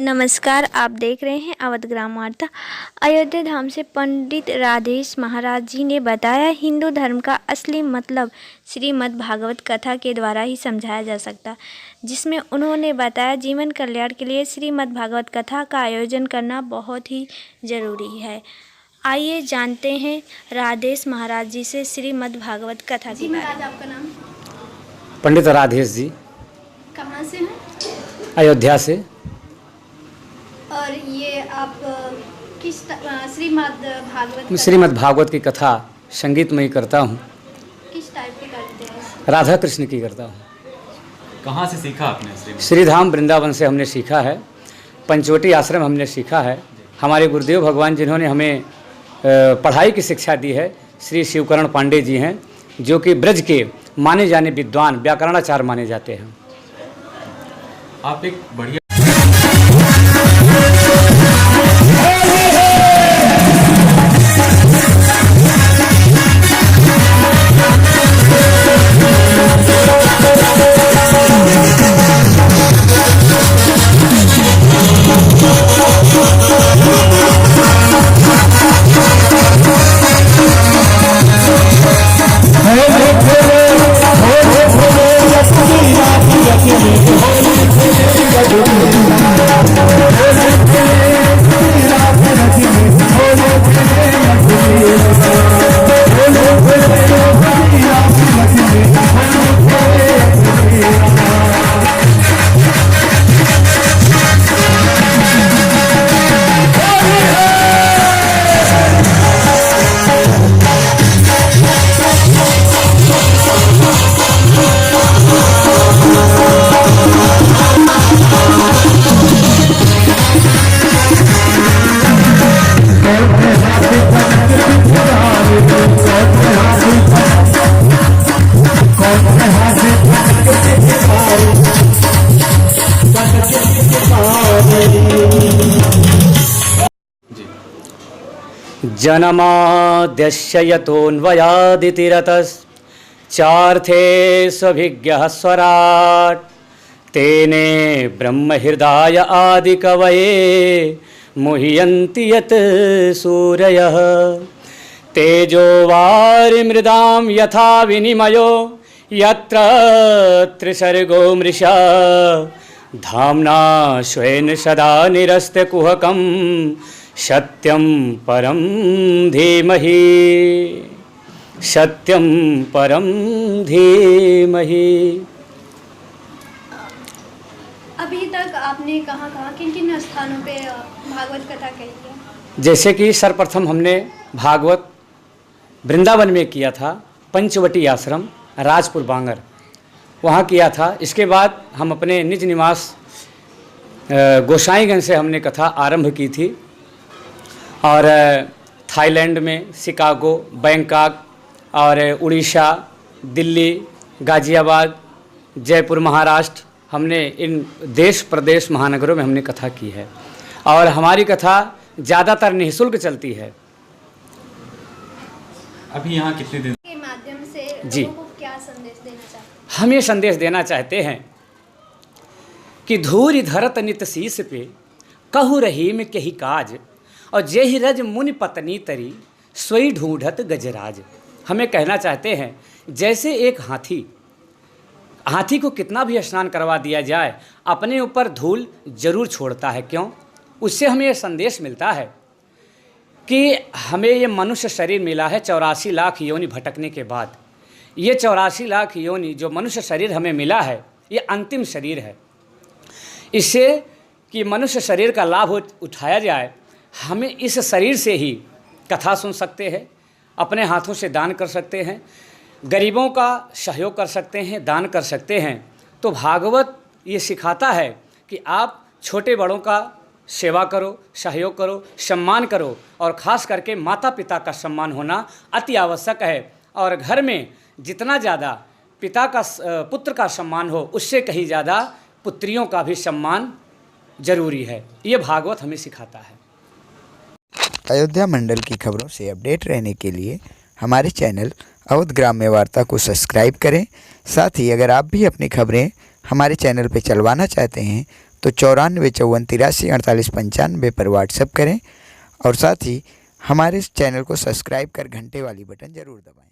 नमस्कार, आप देख रहे हैं अवध ग्राम वार्ता। अयोध्या धाम से पंडित राधेश महाराज जी ने बताया, हिंदू धर्म का असली मतलब श्रीमद् भागवत कथा के द्वारा ही समझाया जा सकता, जिसमें उन्होंने बताया जीवन कल्याण के लिए श्रीमद् भागवत कथा का आयोजन करना बहुत ही ज़रूरी है। आइए जानते हैं राधेश महाराज जी से श्रीमद् भागवत कथा की। महाराज, आपका नाम? पंडित राधेश जी। कहाँ से हैं? अयोध्या से। और ये आप किस श्रीमद् भागवत की कथा संगीतमयी करता हूँ। किस टाइप की करते हैं? राधा कृष्ण की करता हूँ। कहाँ से सीखा आपने? श्रीधाम वृंदावन से हमने सीखा है, पंचवटी आश्रम हमने सीखा है। हमारे गुरुदेव भगवान जिन्होंने हमें पढ़ाई की शिक्षा दी है, श्री शिवकरण पांडे जी हैं, जो कि ब्रज के माने जाने विद्वान व्याकरणाचार्य माने जाते हैं। आप एक बढ़िया जन्माद्यस्य यतोऽन्वयादितिरतश्चार्थे स्वभिज्ञः स्वराट् तेने ब्रह्महृदाय आदिकवये मुह्यन्ति यत् सूरयः तेजो वारिमृदां यथा विनिमयो यत्र त्रिसर्गो मृषा धाम्ना स्वेन सदा निरस्तकुहकं सत्यं परं धीमहि, सत्यं परं धीमहि। अभी तक आपने कहाँ किन स्थानों पे भागवत कथा कही है? जैसे कि सर्वप्रथम हमने भागवत वृंदावन में किया था, पंचवटी आश्रम राजपुर बांगर, वहाँ किया था। इसके बाद हम अपने निज निवास गोसाईगंज से हमने कथा आरंभ की थी, और थाईलैंड में शिकागो, बैंकॉक और उड़ीसा, दिल्ली, गाज़ियाबाद, जयपुर, महाराष्ट्र, हमने इन देश प्रदेश महानगरों में हमने कथा की है। और हमारी कथा ज़्यादातर निःशुल्क चलती है। अभी यहाँ कितने दिन के माध्यम से जी लोगों को क्या संदेश देना चाहते हैं? हम ये संदेश देना चाहते हैं कि धूरि धरत नित शीस पे कहु रहीम केहि काज, और जेहि रज मुनि पत्नी तरी सोई ढूंढत गजराज। हमें कहना चाहते हैं, जैसे एक हाथी को कितना भी स्नान करवा दिया जाए, अपने ऊपर धूल जरूर छोड़ता है। क्यों? उससे हमें यह संदेश मिलता है कि हमें ये मनुष्य शरीर मिला है 84 लाख योनि भटकने के बाद। ये 84 लाख योनि जो मनुष्य शरीर हमें मिला है, ये अंतिम शरीर है। इससे कि मनुष्य शरीर का लाभ उठाया जाए, हमें इस शरीर से ही कथा सुन सकते हैं, अपने हाथों से दान कर सकते हैं, गरीबों का सहयोग कर सकते हैं, दान कर सकते हैं। तो भागवत ये सिखाता है कि आप छोटे बड़ों का सेवा करो, सहयोग करो, सम्मान करो, और ख़ास करके माता पिता का सम्मान होना अति आवश्यक है। और घर में जितना ज़्यादा पुत्र का सम्मान हो, उससे कहीं ज़्यादा पुत्रियों का भी सम्मान जरूरी है। ये भागवत हमें सिखाता है। अयोध्या मंडल की खबरों से अपडेट रहने के लिए हमारे चैनल अवध ग्राम्य वार्ता को सब्सक्राइब करें। साथ ही अगर आप भी अपनी खबरें हमारे चैनल पर चलवाना चाहते हैं तो 9454834895 पर व्हाट्सएप करें और साथ ही हमारे इस चैनल को सब्सक्राइब कर घंटे वाली बटन ज़रूर दबाएं।